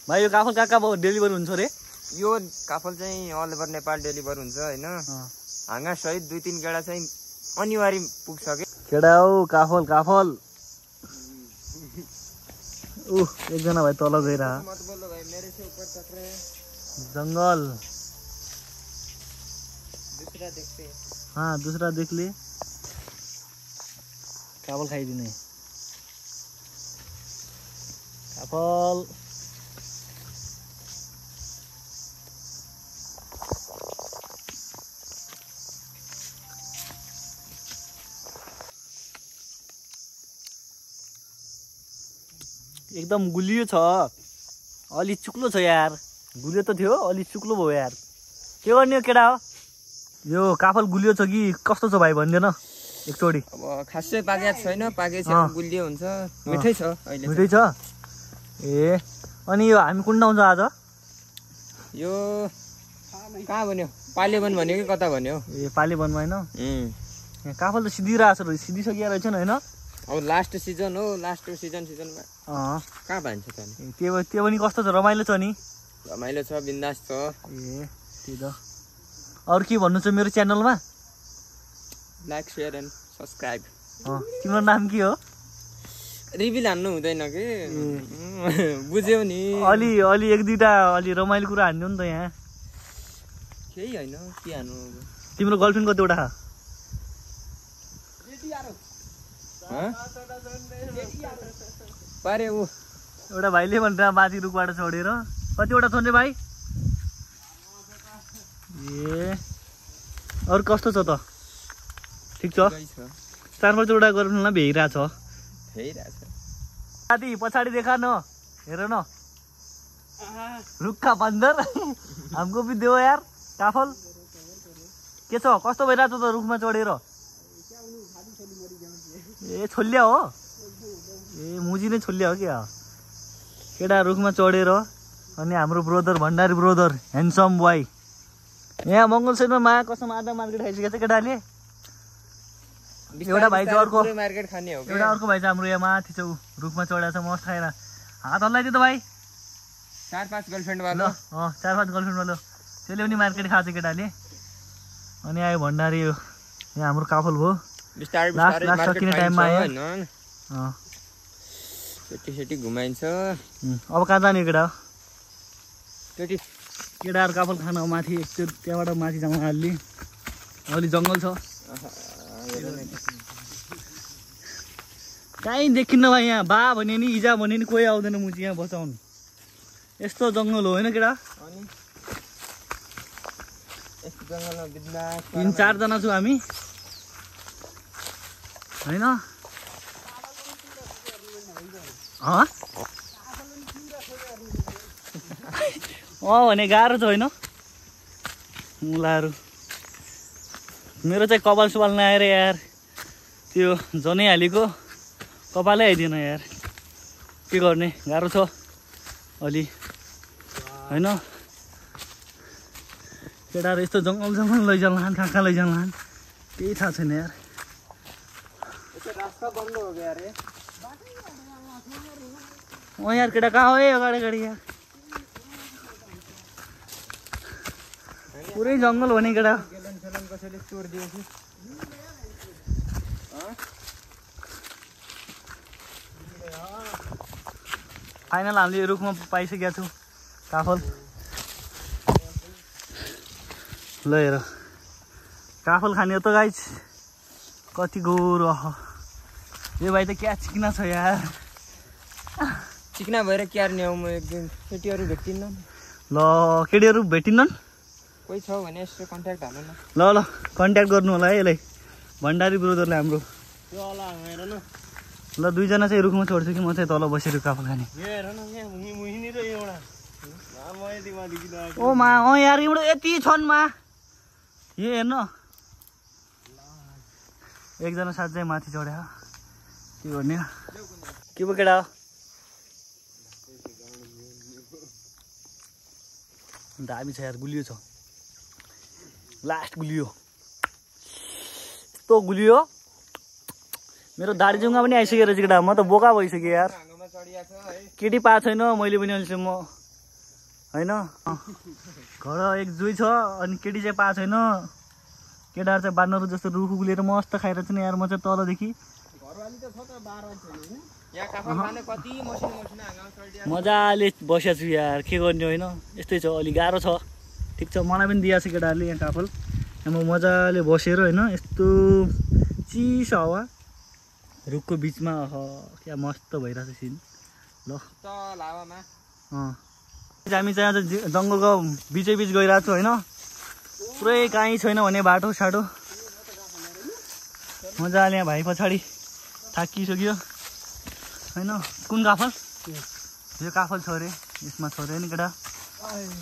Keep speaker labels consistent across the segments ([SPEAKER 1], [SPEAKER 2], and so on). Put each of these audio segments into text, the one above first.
[SPEAKER 1] भाइ यो काफल कहाँ डेलिभर हुन्छ रे?
[SPEAKER 2] यो काफल चाहिँ अल ओभर नेपाल डेलिभर हुन्छ हैन। हाँगा सहित 2-3 गेडा चाहिँ अनिवार्य पुग्छ के।
[SPEAKER 1] केडा हो काफल काफल। एकजना भाइ तल गइरा।
[SPEAKER 2] मत बोल्नु भाइ, मेरे से ऊपर तक रहे
[SPEAKER 1] जंगल।
[SPEAKER 2] दूसरा देखते हैं।
[SPEAKER 1] हाँ दूसरा देख ले। काफल खाइदिने। काफल एकदम गुलियो छ। अलि चुक्लो छ यार। गुलियो त थियो अलि चुक्लो भयो यार। के गर्ने हो केडा हो? यो काफल गुलियो छ कि कस्तो छ भाइ भन्दैन एकचोटी।
[SPEAKER 2] अब खासै पाकेको छैन, पाकेपछि गुलियो हुन्छ। मिठै छ अहिले।
[SPEAKER 1] मिठै छ। ए अनि यो हामी कुन ठाउँ छ आज?
[SPEAKER 2] यो कहाँ भन्यो? पालेवन भन्यो कि कता भन्यो?
[SPEAKER 1] ए पालेवनमा हैन। काफल त सिधिरहेछ र सिधिसकिया रहेछ नि हैन?
[SPEAKER 2] अब लास्ट सिजन हो, लास्ट सिजनमा कहाँ भान्छ त नि?
[SPEAKER 1] त्यो पनि कस्तो छ? रमाइलो छ नि?
[SPEAKER 2] रमाइलो छ, बिन्दास छ।
[SPEAKER 1] ए त्यही त। अरू के भन्नु छ मेरो च्यानलमा?
[SPEAKER 2] Like share and subscribe.
[SPEAKER 1] तिम्रो नाम के हो?
[SPEAKER 2] रिभिल हान्नु हुँदैन के। बुझ्यौ नि?
[SPEAKER 1] अलि एक दुईटा अलि रमाइलो कुरा हान्नु नि त यहाँ।
[SPEAKER 2] केही हैन, के हान्नु?
[SPEAKER 1] तिम्रो गर्लफ्रेन्ड कतिवटा छ?
[SPEAKER 2] पारे ऊ
[SPEAKER 1] एउटा भाइले भन्छ माथि रुखबाट चढेर। कतिवटा छन् रे भाइ? ए अरू कस्तो छ त? ठिक छ? 4-5 गर्लफ्रेन्डलाई भेइरहेछ। साथी पछाडि देखा न, हेर न रुखा बन्दर। हमको भी देऊ यार काफल। के छ? कस्तो भइरहेछ त रुखमा चढेर? ए छोलिया हो? ए मुजी नै छोलिया हो क्या? केटा रुखमा चढेर। अनि हाम्रो brother Bhandari brother handsome boy यहाँ मङ्गलसैनमा माया कसम आधा मार्केट खाइसकेको छ केटाले। एउटा भाइ चाहिँ अर्को
[SPEAKER 2] मार्केट खाने हो।
[SPEAKER 1] एउटा अर्को भाइ चाहिँ हाम्रो यहाँ माथि छ रुखमा चढेको छ मस्त खाएर। हात हल्लाइदियो त भाइ।
[SPEAKER 2] 4-5 गर्लफ्रेन्ड वाला।
[SPEAKER 1] 4-5 गर्लफ्रेन्ड वाला त्यसले पनि मार्केट खाएको छ केटाले। अनि आयो भण्डारी यहाँ हाम्रो काफल भयो।
[SPEAKER 2] बिस्तारै
[SPEAKER 1] लास्ट सकिने टाइममा आयो।
[SPEAKER 2] सेटी घुमाइन्छ।
[SPEAKER 1] अब कहाँ जाने केटा?
[SPEAKER 2] केटाहरू
[SPEAKER 1] काफल खान माथि एकचोटि त्यहाँबाट माथि जाउँ। अलि जङ्गल छ। कहीँ देखिन्न भाइ यहाँ। बा भने नि इजा भने नि कोही आउँदैन मुजी यहाँ बचाउनु। यस्तो जङ्गल हो होइन केटा? 3-4 जना छु हामी होइन? भने गाह्रो छ होइन? मुलाहरू मेरो चाहिँ कपाल सुपाल नआएर यार त्यो जनै हालेको कपालै आइदिएन यार। के गर्ने? गाह्रो छ अलि होइन? केटाहरू यस्तो जङ्गल लैजालान्, कहाँ लैजालान् केही थाहा छैन यार। यार केटा कहाँ हो अगाडि यार? पुरै जङ्गल हो नि केटा। फाइनल हामीले रुखमा पाइसकेका छौँ काफल। ल हेर काफल खाने हो त गाइज। कति गोरो। यो भाइ त क्या चिकना छ यार।
[SPEAKER 2] चिकना भएर क्यार्ने हो। म एकदिन केटीहरू भेटिन्न।
[SPEAKER 1] ल केटीहरू भेटिन्नन्?
[SPEAKER 2] कोही छ भने यसो कन्ट्याक्ट हाल्नु न।
[SPEAKER 1] ल कन्ट्याक्ट गर्नु होला है यसलाई। भण्डारी ब्रदरले हाम्रो। ल 2 जना चाहिँ रुखमा छोड्छु कि म चाहिँ तल बसेर काफल खाने। ओ मा यार एउटा यति छन् मा। हेर्न एकजना साथ चाहिँ माथि चढ्यो। के गर्ने? के पो केटा? दामी छ यार। गुलियो छ। लास्ट गुलियो यस्तो गुलियो मेरो दाढी जुङ्गा पनि आइसक्यो रहेछ केटा। म त बोका भइसक्यो यार। केटी पाएको छैन मैले पनि अहिलेसम्म। होइन घर एक जुई छ अनि केटी चाहिँ पाएको छैन। केटाहरू चाहिँ बानर जस्तो रुख उक्लेर मस्त खाइरहेको छ नि यार। म चाहिँ तलदेखि मजाले बसेको छु यार, के गर्ने होइन। यस्तै छ, अलि गाह्रो छ। ठिक छ, मलाई पनि दिएको छ केटाहरूले यहाँ काफल। म मजाले बसेर होइन, यस्तो चिसो हावा रुखको बिचमा क्या मस्त भइरहेको छ सिन। ल हामी चाहिँ आज जङ्गलको बिचैबिच गइरहेको छु होइन। पुरै काहीँ छैन भने बाटो साटो मजाले। यहाँ भाइ पछाडि थाकिसक्यो होइन। कुन काफल? यो काफल छ अरे, यसमा छ अरे नि केटा।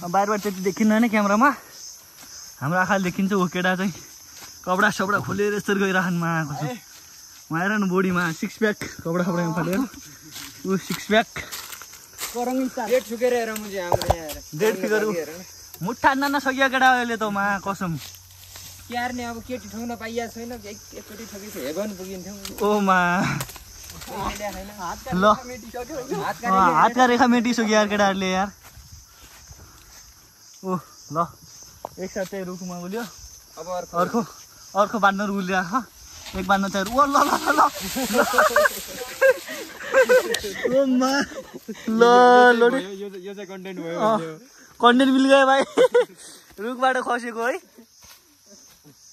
[SPEAKER 1] बाहिरबाट त्यति देखिन्न होइन क्यामेरामा, हाम्रो आँखाले देखिन्छ। हो केटा चाहिँ कपडा सपडा खोलेर यसरी गइराख्नुमा आएको छ। उहाँ हेर न बोडीमा सिक्स प्याक कपडा सपडा खोलेर ऊ सिक्स प्याक डेट फिगर मुठा नाना सकिया केटा अहिले त मा कसम
[SPEAKER 2] क्यार नि। अब केटी ठग्न पाइया छैन, एकचोटि ठगेको हेगन पुगिन्थ्यो।
[SPEAKER 1] ओ मा ल हातका रेखा मेटिसक्यो यार केटाहरूले यार। ओ ल एकसाथ चाहिँ रुखमा उल्यो।
[SPEAKER 2] अब
[SPEAKER 1] अर्को बाँड्न उल्यो एक बाँड्न चाहिँ ओ ल ल ल ल
[SPEAKER 2] यो चाहिँ कन्टेन्ट भयो।
[SPEAKER 1] कन्टेन्ट मिल गयो भाइ। रुखबाट खसेको है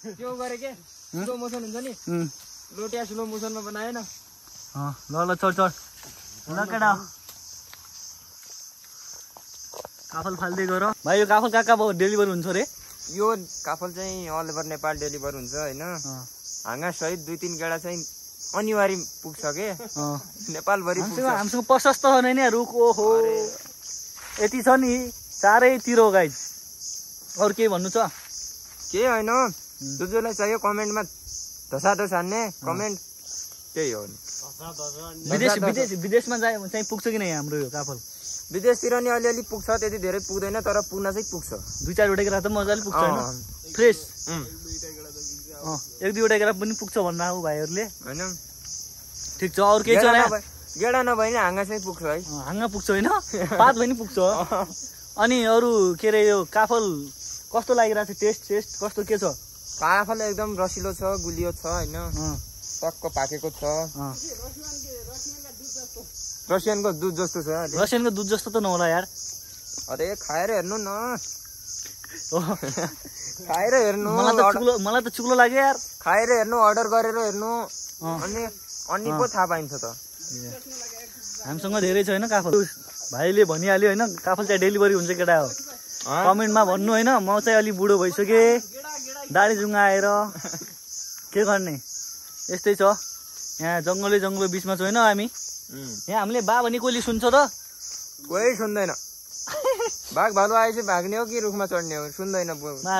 [SPEAKER 2] त्यो गरे के स्लो मोसन हुन्छ नि, लोटिया स्लो मोसनमा बनाएन।
[SPEAKER 1] ल ल चढ चढ ल केटा। काफल फाल्दै गर भाइ। यो काफल कहाँ कहाँ डेलिभर हुन्छ रे?
[SPEAKER 2] यो काफल चाहिँ अल ओभर नेपाल डेलिभर हुन्छ होइन। हाँगा सहित 2-3 गेडा चाहिँ अनिवार्य पुग्छ के नेपालभरि पुग्छ।
[SPEAKER 1] हामीसँग प्रशस्त हो नि रुख। ओहो यति छ नि चारैतिर गाइज। अरू केही भन्नु छ?
[SPEAKER 2] केही होइन, जसलाई चाहियो कमेन्टमा धसाधस हान्ने कमेन्ट त्यही हो।
[SPEAKER 1] विदेशमा चाहिँ पुग्छ कि नै हाम्रो यो काफल?
[SPEAKER 2] विदेशतिर नि अलिअलि पुग्छ, त्यति धेरै पुग्दैन, तर पुग्न चाहिँ पुग्छ।
[SPEAKER 1] 2-4 गेडा त मजाले पुग्छ होइन, फ्रेस। 1-2 गेडा पनि पुग्छ भन्नु अब भाइहरूले होइन। ठिक छ, अरू केही छ?
[SPEAKER 2] गेडा नभए नि हाँगा चाहिँ पुग्छ है।
[SPEAKER 1] हाँगा पुग्छ होइन, पात पनि पुग्छ। अनि अरू के अरे यो काफल कस्तो लागिरहेको छ? टेस्ट कस्तो के छ?
[SPEAKER 2] काफल एकदम रसिलो छ, गुलियो छ होइन, टक्क पाकेको छ। रसियनको दुध जस्तो छ।
[SPEAKER 1] रसियनको दुध जस्तो त नहोला यार।
[SPEAKER 2] अरे खाएर हेर्नु न, खाएर हेर्नु।
[SPEAKER 1] मलाई त चुक्लो लाग्यो यार।
[SPEAKER 2] खाएर हेर्नु, अर्डर गरेर हेर्नु, अनि पो थाहा पाइन्छ त।
[SPEAKER 1] हामीसँग धेरै छ होइन काफल। भाइले भनिहाल्यो होइन, काफल चाहिँ डेलिभरी हुन्छ केटा हो। कमेन्टमा भन्नु होइन। म चाहिँ अलि बुढो भइसकेँ, दाढी जुङ्गा आएर के गर्ने। यस्तै छ यहाँ, जङ्गल बिचमा छ होइन हामी। यहाँ हामीले बा भने कोहीले सुन्छ त?
[SPEAKER 2] कोही सुन्दैन। बाघ भालु आएपछि भाग्ने हो कि रुखमा चढ्ने हो? सुन्दैन।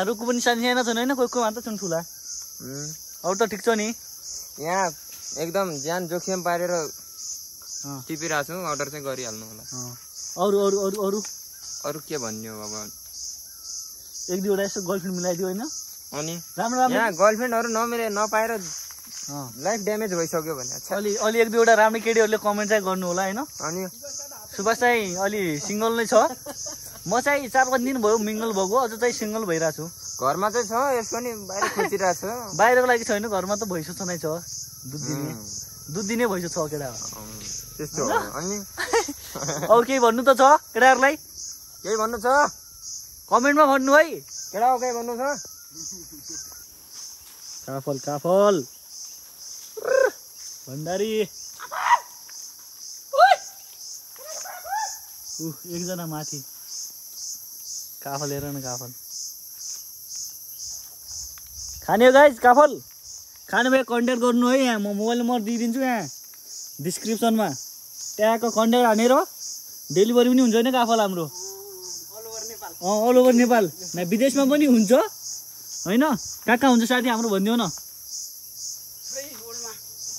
[SPEAKER 1] रुखको पनि सानो छन् होइन, कोही मात्र छन् ठुला। अरू त ठिक छ नि।
[SPEAKER 2] यहाँ एकदम ज्यान जोखिम पारेर टिपिरहेको छु, अर्डर चाहिँ गरिहाल्नु होला। अरू के भन्ने हो? अब
[SPEAKER 1] 1-2 यसो गर्लफ्रेन्ड मिलाइदियो होइन।
[SPEAKER 2] अनि यहाँ गर्लफ्रेन्डहरू नपाएर लाइफ ड्यामेज भइसक्यो भने
[SPEAKER 1] अलि 1-2 राम्रो केटीहरूले कमेन्ट चाहिँ गर्नु होला होइन।
[SPEAKER 2] अनि
[SPEAKER 1] सुभाष चाहिँ अलि सिङ्गल नै छ। म चाहिँ 4-5 दिन भयो मिङ्गल भएको, अझ चाहिँ सिङ्गल भइरहेको छु।
[SPEAKER 2] घरमा चाहिँ छ, यसको नि बाहिर खोजिरहेको छ।
[SPEAKER 1] बाहिरको लागि छैन, घरमा त भैँसो छँदै छ। दुध दिने भैँसो छ केटा।
[SPEAKER 2] त्यस्तो हो। अनि
[SPEAKER 1] अरू केही भन्नु त छ केटाहरूलाई?
[SPEAKER 2] केही भन्नु छ
[SPEAKER 1] कमेन्टमा भन्नु है
[SPEAKER 2] केटा। केही भन्नु छ?
[SPEAKER 1] काफल भण्डारी एकजना माथि काफल हेर न। काफल खाने हो गाइज। काफल खाने भए कन्ट्याक्ट गर्नु है। यहाँ म मोबाइल नम्बर दिइदिन्छु यहाँ डिस्क्रिप्सनमा। त्यहाँको कन्ट्याक्ट हानेर डेलिभरी पनि हुन्छ होइन काफल हाम्रो अल ओभर नेपाल। विदेशमा पनि हुन्छ होइन। कहाँ कहाँ हुन्छ साथी हाम्रो भनिदियो न।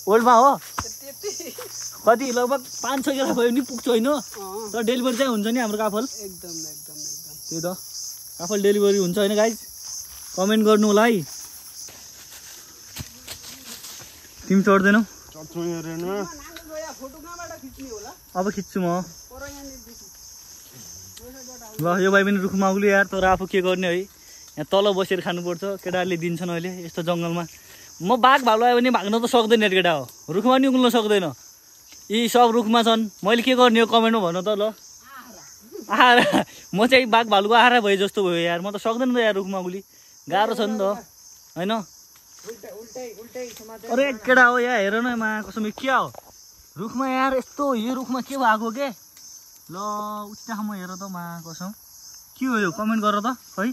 [SPEAKER 1] ओल्डमा हो कति लगभग 5-6 गेडा भयो नि पुग्छ होइन। तर डेलिभरी चाहिँ हुन्छ नि हाम्रो काफल।
[SPEAKER 3] एकदम
[SPEAKER 1] त्यही त काफल डेलिभरी हुन्छ होइन गाइज। कमेन्ट गर्नु होला है। तिमी चढ्दैनौ? अब खिच्छु म। ल यो भाइ पनि रुखमा उग्लियो यार, तर आफू के गर्ने है, यहाँ तल बसेर खानुपर्छ। केटाहरूले दिन्छन् अहिले यस्तो जङ्गलमा। म बाघ भालु आयो भने भाग्न त सक्दैन यार केटा हो, रुखमा नि उक्ल्न सक्दैन। यी सब रुखमा छन्, मैले के गर्ने हो कमेन्टमा भन त। ल आहारा, म चाहिँ बाघ भालुको आहारा भए जस्तो भयो यार, म त सक्दैन त यार रुखमा उग्ली, गाह्रो छ नि त होइन। अरे केटा हो यहाँ हेर न मा कसम के हो रुखमा यार, यस्तो यो रुखमा के भएको के। ल उच्चामा हेर त मा कसम के हो यो, कमेन्ट गर त है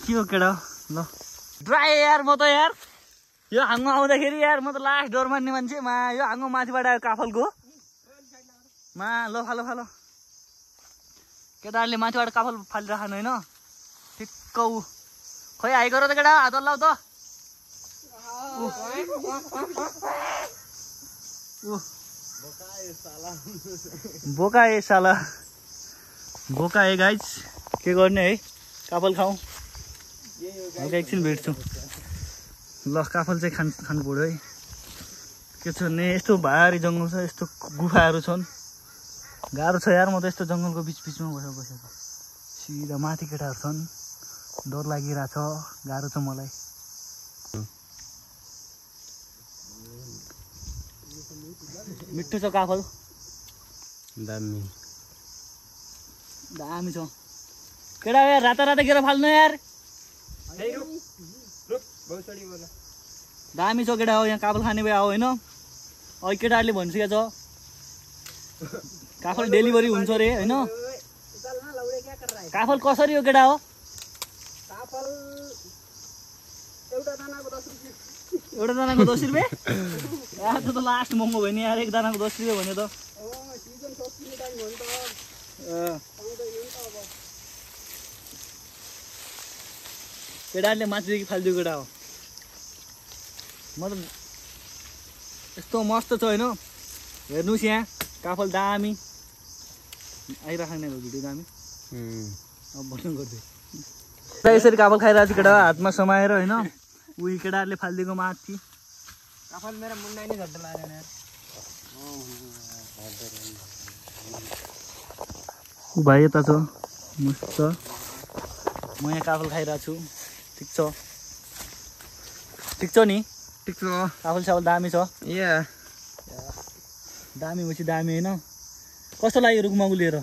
[SPEAKER 1] के हो केटा। ल ड्राई यार, म त यार यो हाँगो आउँदाखेरि यार म त लास्ट डर मान्ने मान्छे मा। यो हाँगो माथिबाट आयो काफलको मा। ल फालो फालो, केटाहरूले माथिबाट काफल फालिराख्नु होइन ठिक्क। ऊ खै हाइगर त केटा, हात हल्लाउ त। बोका ए साला, बोका ए गाइज, के गर्ने है, काफल खाउँ एकछिन भेट्छु। ल काफल चाहिँ खानु पऱ्यो है। के छ भने यस्तो भारी जङ्गल छ, यस्तो गुफाहरू छन्, गाह्रो छ यार। म त यस्तो जङ्गलको बिचमा बसेको सिधा माथि केटाहरू छन्, डर लागिरहेछ, गाह्रो छ मलाई। मिठो छ काफल,
[SPEAKER 2] दामी
[SPEAKER 1] दामी छ केटा यार। राता राता गिर फाल्नु यार, दामी छ केटा हो। यहाँ काफल खाने भए आओ होइन। अहिले केटाहरूले भनिसकेको छ काफल डेलिभरी हुन्छ अरे होइन। काफल कसरी हो केटा हो? एउटा दानाको 10 रुपियाँ यार, त लास्ट महँगो भयो नि यार, एक दानाको 10 रुपियाँ भन्यो त। केटाहरूले माथिदेखि फालिदियो केटा हो। म त यस्तो मस्त छ होइन, हेर्नुहोस् यहाँ काफल दामी आइराख्ने हो, भिडियो दामी। अब भन्नु गर्दै यसरी काफल खाइरहेको छु केटा, हातमा समाएर होइन। उही केटाहरूले फालिदिएको माथि
[SPEAKER 2] काफल मेरो मुन्डा नि झट्ट लागेन यार।
[SPEAKER 1] ऊ भाइ यता छ मस्त, म यहाँ काफल खाइरहेको छु। ठिक छ, ठिक छ नि,
[SPEAKER 2] ठिक छ।
[SPEAKER 1] काफल साफल दामी छ, दामी मुची दामी होइन। कस्तो लाग्यो रुखमा उलेर?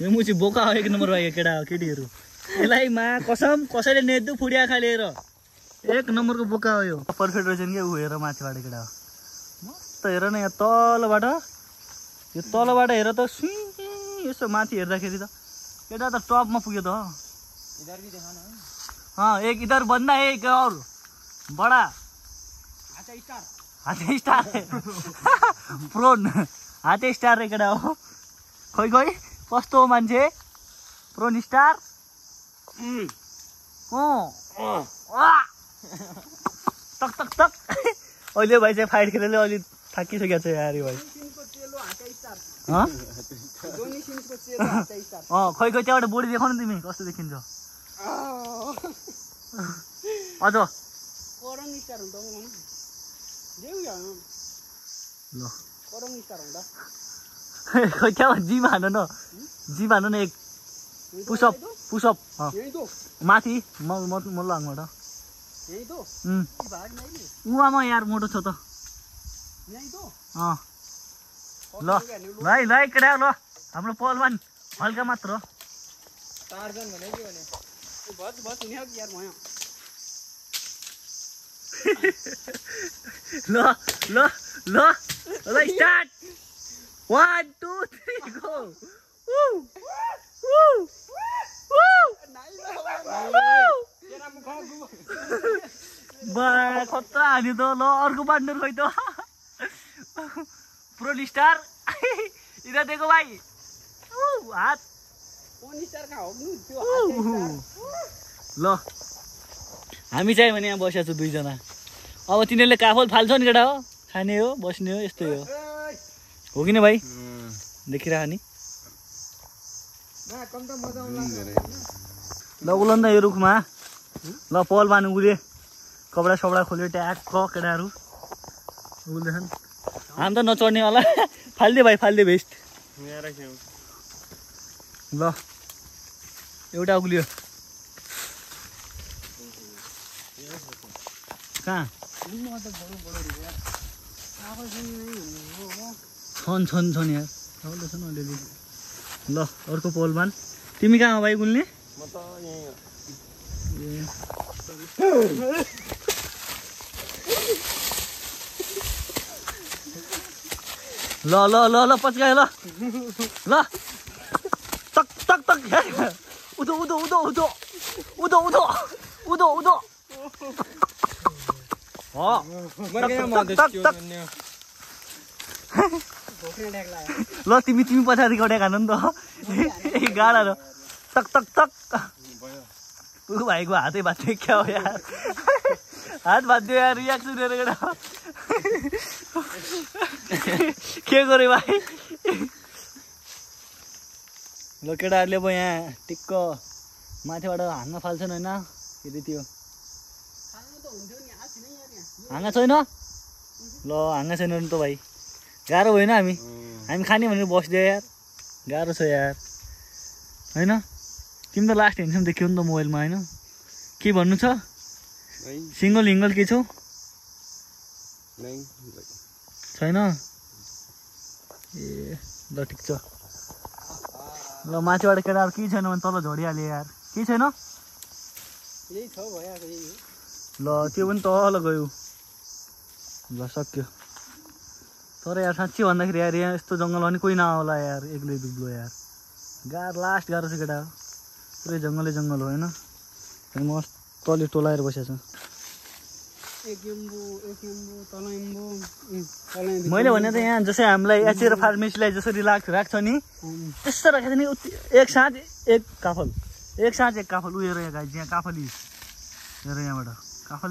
[SPEAKER 1] यो मुची बोका हो, एक नम्बर भयो केटा हो केटीहरू। यसलाई मा कसम कसैले नेद्दु फुडी आँखा लिएर, एक नम्बरको बोका हो यो। पर्फेक्ट रहेछ नि क्या ऊ, हेर माथिबाट केटा हो मस्त। हेर न यहाँ तलबाट, यो तलबाट हेर त सुई, यसो माथि हेर्दाखेरि त केटा त टपमा पुग्यो त। एक इधर बन्दा एक और बडा हाते स्टार प्रोन हाते स्टार रे केटा हो। खोइ खोइ कस्तो मान्छे प्रोन स्टार। टक टक टक। अहिले भाइ चाहिँ फाइट खेलेर अलि थाकिसकेको छ यार भाइ। खोइ खोइ त्यहाँबाट बोडी देखाउनु तिमी कस्तो देखिन्छ। अझ ल खोइ त्यहाँ जिम हान न, जिम हान न एक पुसअप पुसअप माथि मल्लाङबाट। उहाँमा यार मोटो छ त। ल भाइ भाइ केटा ल हाम्रो पहलवान हल्का मात्र। ल ल ल ल स्टार्ट 1 2 3 गो। खतरा हान्यो त। ल अर्को पार्टनर खोइ त प्रो स्टार इधर देखो भाइ हात। ल हामी चाहिँ भने यहाँ बसेको छु दुईजना। अब तिनीहरूले काफल फाल्छ नि केटा हो, खाने हो बस्ने हो यस्तै हो कि न भाइ? देखिरह नि। ल उलन त यो रुखमा। ल पहलवान उले कपडा सपडा खोल्यो ट्याक्क केटाहरू उल्दैछन्। हामी त नचढ्ने होला। फालिदियो भाइ फालिदियो बेस्ट। ल एउटा उक्लियो कहाँ छन् यार छन् अलिअलि ल अर्को पोलमान तिमी कहाँ हो भाइ गुल्ने ल ल ल ल पच्कायो ल ल टक टक टक उदो उदो उदो उदो उदो उदो उदो उदो ल तिमी पछाडि गएर खानु नि त गाडा र टक टक टक ऊ भाइको हातै भाँच्यो क्या हो यार हात भाँच्यो यार रियाक्सन हेरेर केटा के गरे भाइ ल केटाहरूले अब यहाँ टिक्क माथिबाट हान्न फाल्छन् होइन के अरे त्यो हाँगा छैन ल हाँगा छैन नि त भाइ गाह्रो भएन हामी खाने भनेर बस्दियो यार गाह्रो छ यार होइन तिमी त लास्ट हेर्छौँ देख्यौ नि त मोबाइलमा होइन के भन्नु छ सिङ्गल हिङ्गल के छौ छैन ए ल ठिक छ ल माथिबाट केटाहरू केही छैन भने तल झरिहाल्यो यार केही छैन ल त्यो पनि तल गयो ल सक्यो तर यार साँच्ची भन्दाखेरि यार यहाँ यस्तो जङ्गलमा पनि कोही नआउला यार एक्लै दुब्लो यार लास्ट गाह्रो छ केटा पुरै जङ्गलै जङ्गल हो होइन म तले टोलाएर बसेको छु मैले भने त यहाँ जसै हामीलाई एचएर फार्मेसीलाई जसरी राख्छ नि त्यस्तो राखेको नि एक साँझ एक काफल उयो यहाँ गाई यहाँ काफली हेर यहाँबाट काफल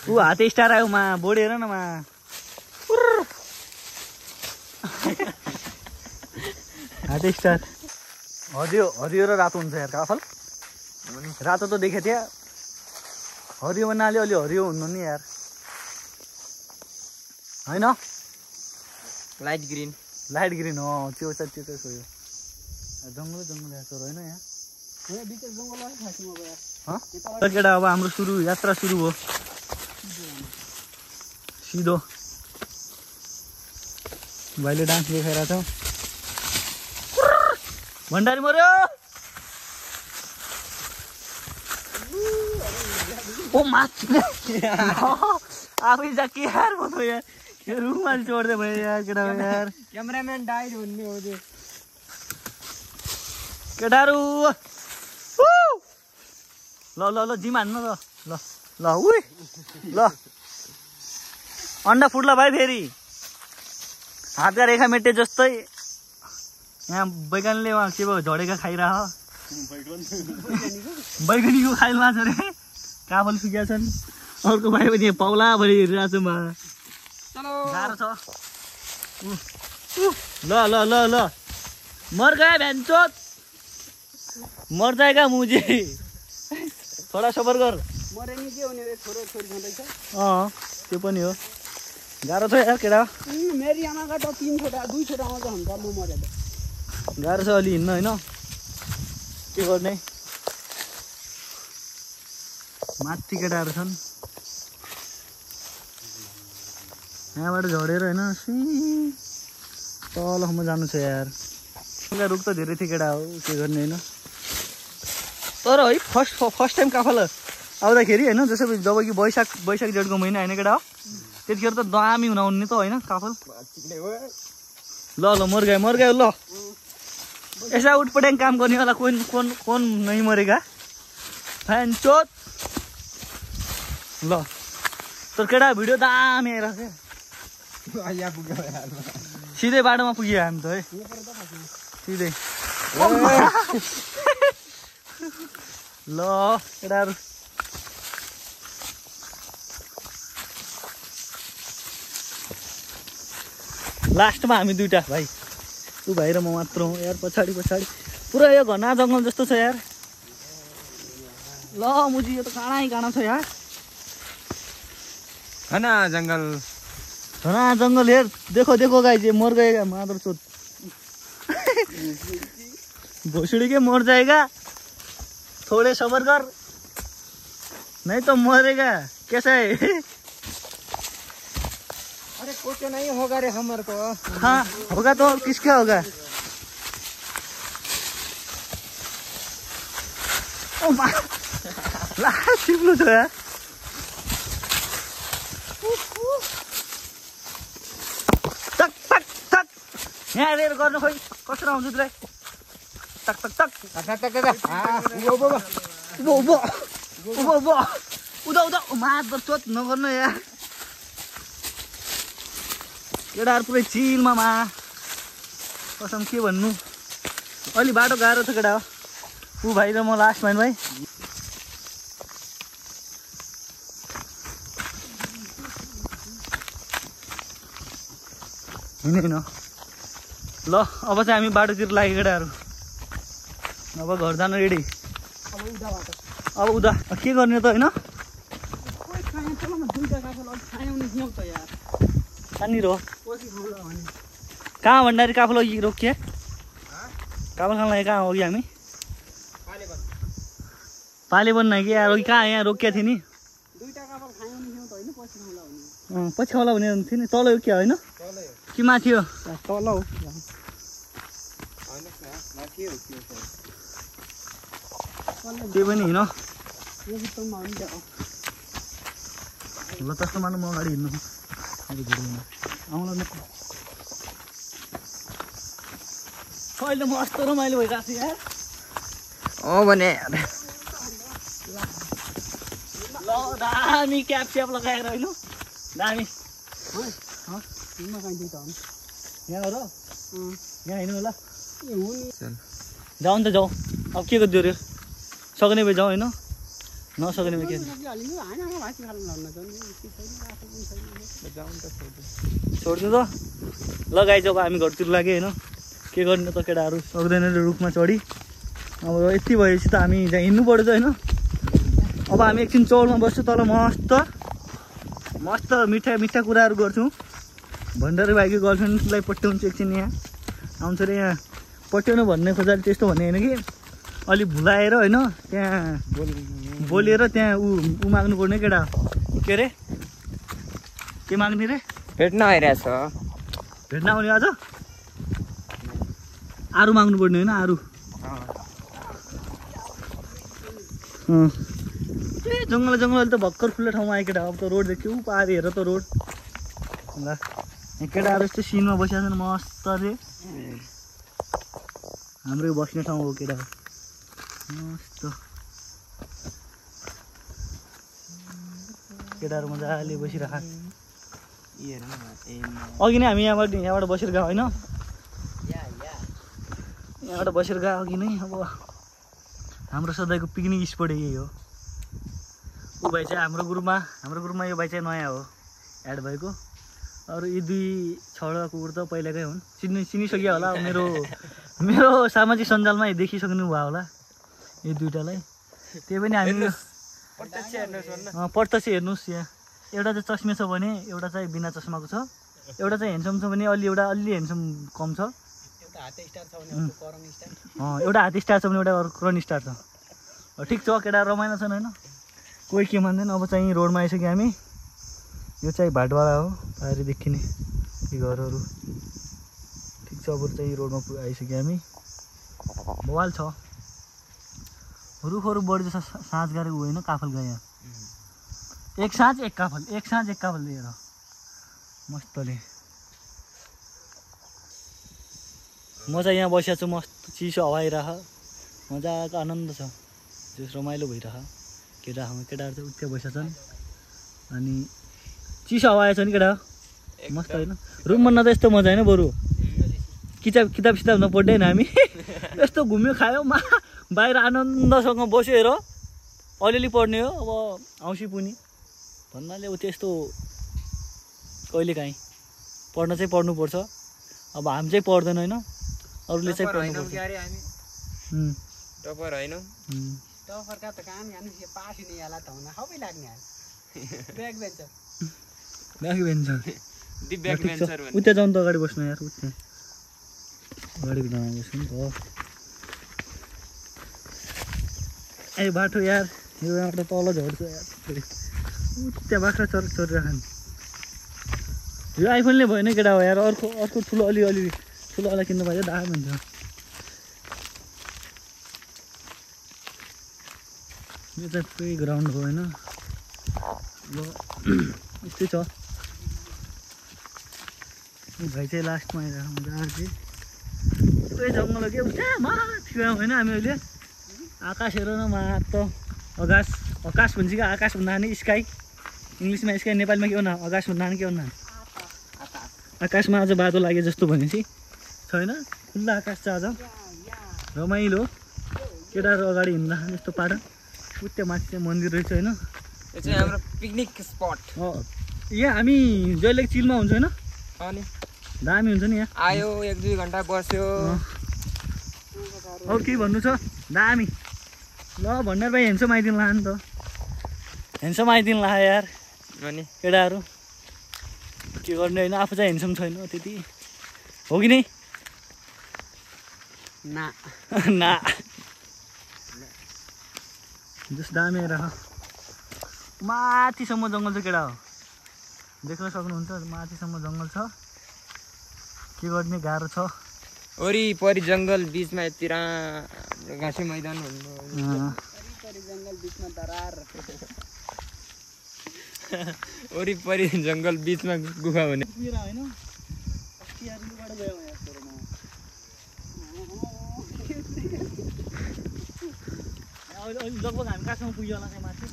[SPEAKER 1] ऊ हाते स्टार आयो मा बोडी हेर न मा हाते स्टार हरियो र रातो हुन्छ यार काफल रातो त देखेको थिएँ हरियो बनाले अलि हरियो हुनु नि यार होइन
[SPEAKER 2] लाइट ग्रिन
[SPEAKER 1] हो त्यो चाहिँ सोयो जङ्गल यार होइन यहाँ केटा अब हाम्रो यात्रा सुरु हो सिधो भाइले डान्स देखाइरहेको छ भण्डारी मर्यो ओ माथि आफै जा के यार म त यार रुखमा चढ्दै भयो यार केटा यार
[SPEAKER 2] क्यामेराम्यान डाइड भन्ने हो त्यो
[SPEAKER 1] केटाहरू ल जिम हान्नु ल ल ल उही ल अन्डा फुट्ला भाइ फेरि हातका रेखा मेटे जस्तै यहाँ बैगनले उहाँ के भयो झडेका खाइरह बैगनीको खाइल माछ अरे काफल सुकिया छन् अर्को भाइ पनि पाउला भरि हेरिरहेको छु म गाह्रो छ ल ल ल ल मर गए भ्यान्चोत मर जाएगा मुझे थोडा सबर गर त्यो पनि हो गाह्रो छ यार केटा गाह्रो छ अलि हिँड्न होइन के गर्ने माथि केटाहरू छन् यहाँबाट झरेर होइन तलसम्म जानु छ यार रुख त धेरै थियो केटा हो के गर्ने होइन तर है फर्स्ट टाइम काफल आउँदाखेरि होइन जसै जब कि वैशाख जेठको महिना होइन केटा हो त्यतिखेर त दामी हुन आउने त होइन काफल ल मर गयो ल ऐसा उठपटाङ काम गर्ने वाला कौन नहीं मरेगा फ्यान चोत ल तर केटा भिडियो दामी आइरहेको छ सिधै बाटोमा पुग्यो हामी त है सिधै ल केटाहरू लास्टमा हामी दुइटा भाइ तँ भाइ र म मात्र हौ यार पछाडि पुरा यो घना जङ्गल जस्तो छ यार ल मुजी यो त काँडै काँडा छ यार
[SPEAKER 2] घना जंगल
[SPEAKER 1] हेर देखो देखो गाइस ये मर गएगा मादर चोद भोसड़ी के मर जाएगा थोड़े सब्र कर नहीं तो मरेगा कैसा है
[SPEAKER 2] अरे कुछ नहीं होगा रे हमारे को
[SPEAKER 1] हाँ होगा तो किसका होगा ओ मा ला सिप्लो छ यार टक टक टक यहाँ हेरेर गर्नु खोइ कसरी आउँछ तिलाई टक टक टक उदा मादर चोत नगर्नु यार केटाहरू पुरै चिलमा कसम के भन्नु अलि बाटो गाह्रो छ केटा हो ऊ भाइ र म लास्ट भाइ भाइ हिँडेन ल अब चाहिँ हामी बाटोतिर लाग्यो केटाहरू अब घर जानु रेडी अब उदा के गर्ने त होइन कहाँनिर हो कहाँ भण्डारी काफल अघि रोकिए काफल खान लागि कहाँ हो कि हामी पालेबन नै कि यार कहाँ यहाँ रोकिया थियो नि पछि होला भने थियो नि तल क्या होइन कि माथि हो
[SPEAKER 2] तल हो
[SPEAKER 1] त्यो पनि हिँड ल त्यस्तो मानु म अगाडि हिँड्नु आउनु अहिले म कस्तो रमाइलो भइरहेको छु यार
[SPEAKER 2] भने
[SPEAKER 1] ल दामी क्याप स्याप लगाएर होइन दामी यहाँ गर यहाँ हिँड्नु ल जाऊ नि त जाऊ अब के गरिदियो अरे सक्ने भए जाउँ होइन नसक्ने भए के छोड्नु त लगाइ जाऊ हामी घरतिर लाग्यो होइन के गर्ने त केटाहरू सक्दैन रुखमा चढी अब यति भएपछि त हामी त्यहाँ हिँड्नु पर्छ होइन अब हामी एकछिन चौरमा बस्छौँ तल मस्त मिठा मिठा कुराहरू गर्छौँ भण्डारी भाइको गर्लफ्रेन्डलाई पट्याउँछु एकछिन यहाँ आउँछ अरे यहाँ पट्याउनु भन्ने खोजाले त्यस्तो भन्ने होइन कि अलि भुलाएर होइन त्यहाँ बोलेर त्यहाँ ऊ माग्नु पर्ने केटा के अरे के माग्ने रे
[SPEAKER 2] भेट्न आइरहेछ
[SPEAKER 1] भेट्न आउने आज आरु माग्नु पर्ने होइन आरु ए जङ्गल त भर्खर खुल्ला ठाउँमा आयो केटा अब त रोड देख्यो पारि हेर त रोड ल केटाहरू यस्तो सिनमा बसिरहेको छन् मस्त रे हाम्रै बस्ने ठाउँ हो केटा मस्त केटाहरू मजाले बसिरहेको अघि नै हामी यहाँबाट बसेर गयो होइन यहाँबाट बसेर गयो अघि नै अब हाम्रो सधैँको पिकनिक स्पोट यही हो ऊ भाइ चाहिँ हाम्रो ग्रुपमा यो भाइ चाहिँ नयाँ हो एड भएको अरू यी दुई छवटा कुकुर त पहिलाकै हुन् चिनिसक्यो होला मेरो सामाजिक सञ्जालमा देखिसक्नु भयो होला यी दुइटालाई त्यही पनि हामी प्रत्यक्ष हेर्नुहोस् यहाँ एउटा चाहिँ चस्मे छ भने एउटा चाहिँ बिना चस्माको छ एउटा चाहिँ हेन्डसम छ भने एउटा अलि हेन्डसम कम छ एउटा हात्ती स्टार छ भने एउटा करन स्टार छ ठिक छ केटा रमाइलो छन् होइन कोही के मान्दैन अब चाहिँ रोडमा आइसक्यो हामी यो चाहिँ भाटवाला हो पारि देखिने यी घरहरू ठिक छ अब चाहिँ रोडमा आइसक्यो हामी बवाल छ रुखहरू बढी जस्तो साँझ गरेको होइन काफल गयो एक साँझ एक काफल लिएर मस्तले म चाहिँ यहाँ बसिरहेको छु मस्त चिसो हावा आइरह मजाको आनन्द छ जस रमाइलो भइरह केटाहरू चाहिँ उठ्या बसेका छन् अनि चिसो हावा आएछ नि केटा मस्त होइन रुममा न त यस्तो मजा होइन बरु किताब सिताब नपढ्दैन हामी यस्तो घुम्यो खायो बाहिर आनन्दसँग बस्यो हेर अलिअलि पढ्ने हो अब आउँछु पुनि भन्नाले अब त्यस्तो कहिलेकाहीँ पढ्न चाहिँ पढ्नुपर्छ अब हामी चाहिँ पढ्दैन होइन अरूले चाहिँ पढ्नुपर्छ
[SPEAKER 2] टपर होइन
[SPEAKER 1] ब्याक बेन्चर
[SPEAKER 2] दिब्याक बेन्चर भन्ने।
[SPEAKER 1] उता जाउँ त अगाडि बस्नु यार उता अगाडिको ठाउँमा बस्नु नि त ए बाटो यार यो बाटो तल झर्छ यार उता बाख्रा चरिरहेको यो आइफोनले भएन केटा हो यार अर्को ठुलो अलि ठुलोवाला किन्नु पाइयो दाम हुन्छ यो चाहिँ पुरै ग्राउन्ड हो होइन यस्तै छ भाइ चाहिँ लास्टमा आइरहेको हुन्छ अर्कै पुरै जङ्गल के उता माथि गयौँ होइन हामी अहिले आकाश हेर न मात आकाश भन्छ कि आकाश भन्दा नि स्काई इङ्ग्लिसमा स्काई नेपालीमा के भन्नु आकाश भन्दा नि के भन्नु आकाशमा आज बादो लाग्यो जस्तो भनेपछि छैन खुल्ला आकाश छ आज रमाइलो केटाहरू अगाडि हिँड्दा यस्तो पाडा उता माथि चाहिँ मन्दिर रहेछ होइन
[SPEAKER 2] यो चाहिँ हाम्रो पिकनिक स्पट
[SPEAKER 1] यहाँ हामी जहिले चिलमा हुन्छ होइन
[SPEAKER 2] अनि
[SPEAKER 1] दामी हुन्छ नि यहाँ
[SPEAKER 2] आयो 1-2 घन्टा बस्यो
[SPEAKER 1] अरू के भन्नु छ दामी ल भण्डार भाइ हेन्सम आइदिनु ला नि त हेन्सम आइदिनु ला यार
[SPEAKER 2] अनि
[SPEAKER 1] केटाहरू के गर्ने होइन आफू चाहिँ हेन्सम छैन त्यति हो कि नै ना जस दामी आइरह माथिसम्म जङ्गल छ केटा हो देख्न सक्नुहुन्छ माथिसम्म जङ्गल छ के गर्ने गाह्रो छ
[SPEAKER 2] वरिपरि जङ्गल बिचमा यति घाँसे मैदान भन्नु वरिपरि जङ्गल बिचमा गुफा हुने
[SPEAKER 1] लगभग हामी कहाँसम्म पुग्यो होला त्यहाँ माथि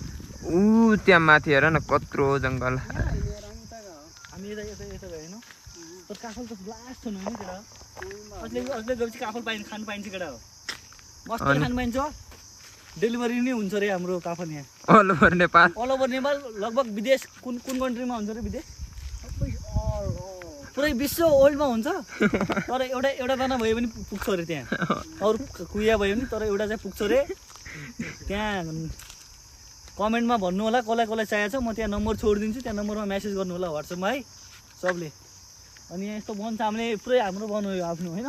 [SPEAKER 2] त्यहाँ माथि हेर न कत्रो जङ्गल
[SPEAKER 1] हामी यता होइन तर काफल त ब्लास्ट हुनु नि केटा अझै गएपछि काफल खानु पाइन्छ केटा हो मस्त खानु पाइन्छ डेलिभरी नै हुन्छ अरे हाम्रो काफल यहाँ
[SPEAKER 2] अल ओभर नेपाल
[SPEAKER 1] लगभग विदेश कुन कन्ट्रीमा हुन्छ अरे विदेश पुरै विश्व वर्ल्डमा हुन्छ तर एउटा दाना भयो भने पुग्छ अरे त्यहाँ अरू कुहिया भयो भने तर एउटा चाहिँ पुग्छ अरे त्यहाँ कमेन्टमा भन्नु होला कसलाई चाहिएको छ म त्यहाँ नम्बर छोडिदिन्छु त्यहाँ नम्बरमा मेसेज गर्नु होला वाट्सएपमा है सबले अनि यहाँ यस्तो वन छ हामीले पुरै हाम्रो वन हो यो आफ्नो होइन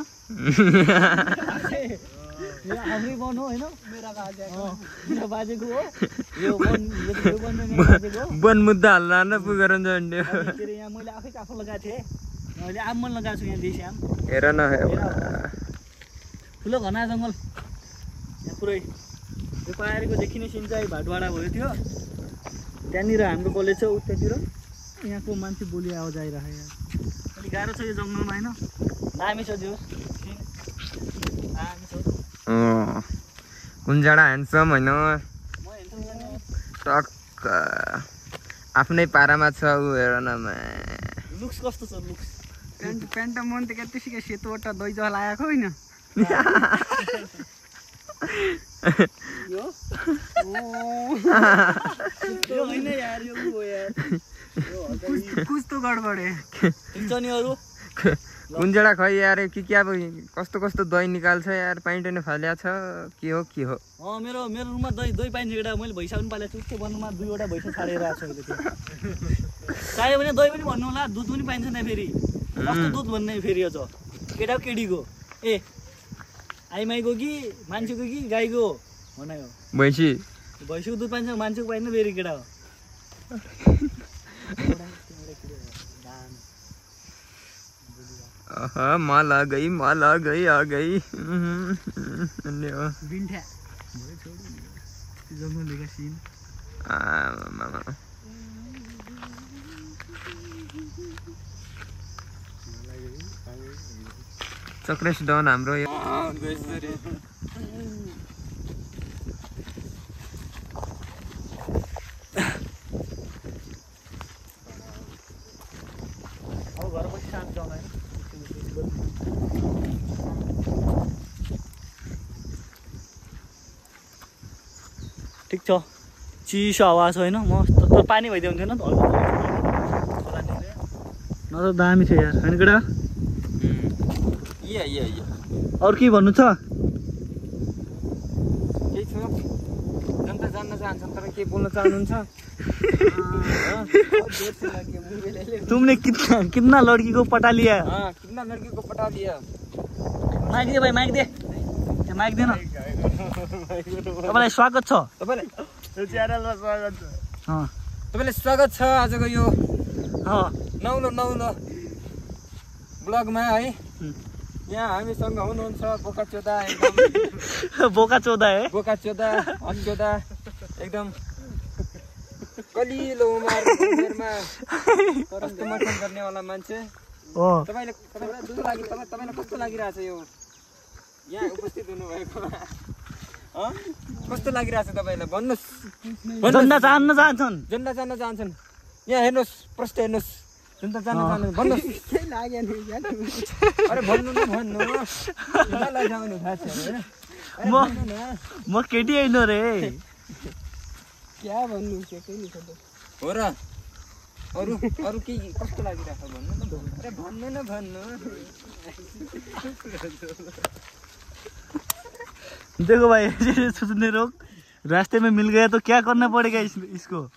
[SPEAKER 1] हाम्रै वन हो होइन मेरो बाजेको हो यो
[SPEAKER 2] वन मुद्दा हाल्न न पुगेर
[SPEAKER 1] के अरे यहाँ मैले आफै काफल लगाएको थिएँ अहिले आम मन लगाएको छु यहाँ देशी आम
[SPEAKER 2] हेर न
[SPEAKER 1] ठुलो घना जङ्गल यहाँ पुरै यो पाहाडको देखिने सिन चाहिँ भाटवाडा भयो थियो त्यहाँनिर हाम्रो कलेज छ उतातिर यहाँको मान्छे बोली आवाज आइरहेको यहाँ अलिक गाह्रो छ यो जङ्गलमा होइन दामी छ जो दामी छ
[SPEAKER 2] कुन्जाडा ह्यान्डसम होइन टक्क आफ्नै पारामा छ ऊ हेर न
[SPEAKER 1] लुक्स कस्तो छ लुक्स
[SPEAKER 3] प्यान्ट मन त त्यतिकै सेतोवटा दही जल आएको होइन
[SPEAKER 1] होइन यार यो हो यार
[SPEAKER 3] कुछ त गडबडे
[SPEAKER 1] हुन्छ नि अरू
[SPEAKER 2] कुन्जाडा खै यार के अब कस्तो दही निकाल्छ यार पाइन्ट नै फाल्या छ के हो
[SPEAKER 1] मेरो रुममा दही पाइन्छ केटा मैले भैँसा पनि पालेको छु त्यो बन्नुमा 2वटा भैँसा छाडेर आएको छु अहिले त्यो चाहियो भने दही पनि भन्नु होला दुध पनि पाइन्छ नि फेरि कस्तो दुध भन्ने फेरि अझ केटा केटीको ए आइमाईको कि मान्छेको कि गाईको भनायो भैँसीको दुध पाइन्छ मान्छेको पाइन्न फेरि केटा हो
[SPEAKER 2] माल आ गई आ गई
[SPEAKER 1] बिन्ठ्या जङ्गलका सिन
[SPEAKER 2] चक्रेस डन हाम्रो
[SPEAKER 1] घर पछि शान्त जाउँ होइन ठिक छ चिसो आवाज होइन मस्त तर पानी भइदियो हुन्थेन त नत्र दामी छ यार होइन केटा अरू के भन्नु छ
[SPEAKER 2] केही छ जनता जान्न चाहन्छन् तर के बोल्न चाहनुहुन्छ
[SPEAKER 1] तुमने कितना लड़की को पटा लिया?
[SPEAKER 2] कितना लड़की को पटा लिया?
[SPEAKER 1] माइक दे भाइ, माइक दे। माइक दे न। तपाईँलाई स्वागत छ।
[SPEAKER 2] तपाईँलाई स्वागत छ आजको यो नौलो ब्लगमा है। यहाँ हामीसँग हुनुहुन्छ बोकाचोदा एकदम
[SPEAKER 1] बोकाचोदा है,
[SPEAKER 2] बोकाचोदा हचोदा एकदम कलिलो उमेरमा कस्टमर्सन गर्नेवाला मान्छे। तपाईँलाई कस्तो लागिरहेछ यो यहाँ उपस्थित हुनुभएकोमा? कस्तो लागिरहेछ तपाईँलाई? भन्नुहोस्।
[SPEAKER 1] जनता जान्न चाहन्छन्,
[SPEAKER 2] जनता जान्न चाहन्छन्। यहाँ हेर्नुहोस्, प्रश्न हेर्नुहोस्, जनता जान्न चाहनुहुन्छ। भन्नुहोस्। अरे भन्नु न, भन्नु लजाउनु थाहा छ होइन?
[SPEAKER 1] म केटी होइन रे।
[SPEAKER 3] क्या भन्नु
[SPEAKER 2] हो र? अरू के कस्तो लागिरहेछ भन्नु न। अरे भन्नु न, भन्नु।
[SPEAKER 1] देखो भाई, सुनने रोक, रास्ते में मिल गया तो क्या करना पड़ेगा इसको?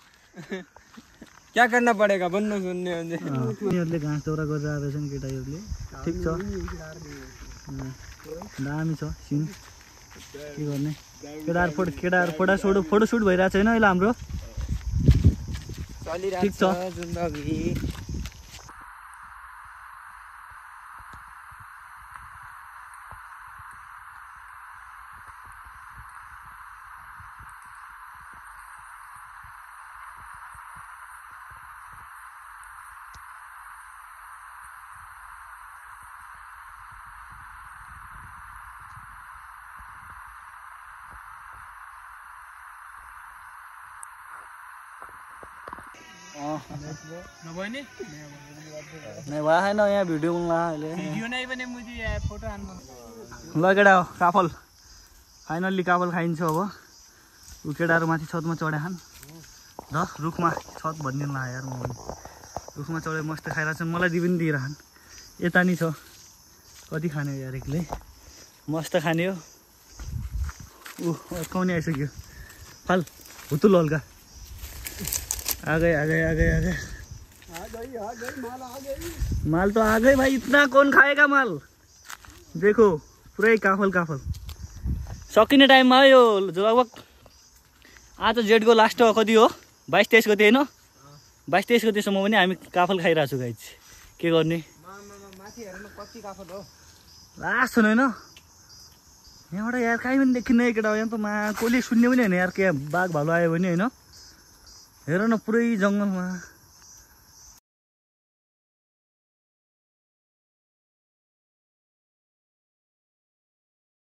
[SPEAKER 2] क्या करना पड़ेगा भन्नु सुन्ने भने।
[SPEAKER 1] यिनीहरूले घाँस दौरा गरेर आएछन् केटाहरूले। ठिक छ, दामी छ सिन। के गर्ने? केटाहरू फोटोसुट भइरहेको छैन अहिले हाम्रो। ठिक छ। नहीं भए छैन यहाँ भिडियो बनाउला अहिले। ल केटा हो काफल, फाइनल्ली काफल खाइन्छ अब। ऊ केटाहरू माथि छतमा चढाछन् र रुखमा छत भनिदिनु ला यार। म रुखमा चढेर मस्त खाइरहेछन्, मलाई दि पनि दिइरहन्। यता नि छ, कति खाने हो यार एक्लै, मस्त खाने हो। अड्काउने आइसक्यो, फाल हुतुल हल्का। आ गए माल तो आ गए भाई। इतना कौन खाएगा माल? देखो पुरै काफल सकिने टाइममा हो यो। लगभग आज जेठको लास्ट कति हो, 22-23 गते होइन? 22-23 गतेसम्म पनि हामी काफल खाइरहेको छु गाइज। के गर्ने? लास्ट छैन होइन यहाँबाट यार, कहीँ पनि देखिन्न केटा। यहाँ त कसले सुन्ने पनि होइन यार, के बाघ भालु आयो भने होइन। हेर न पुरै जङ्गलमा